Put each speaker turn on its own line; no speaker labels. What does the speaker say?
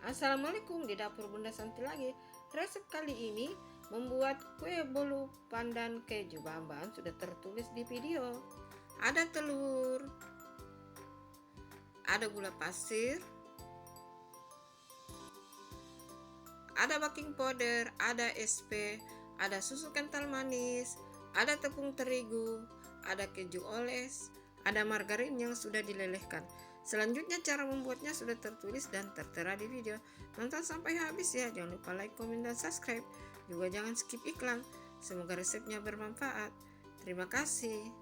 Assalamualaikum, di dapur Bunda Santi lagi. Resep kali ini membuat kue bolu pandan keju. Bahan-bahan sudah tertulis di video. Ada telur, ada gula pasir, ada baking powder, ada SP, ada susu kental manis, ada tepung terigu, ada keju oles, ada margarin yang sudah dilelehkan. Selanjutnya cara membuatnya sudah tertulis dan tertera di video. Nonton sampai habis ya, jangan lupa like, komen, dan subscribe. Juga jangan skip iklan. Semoga resepnya bermanfaat. Terima kasih.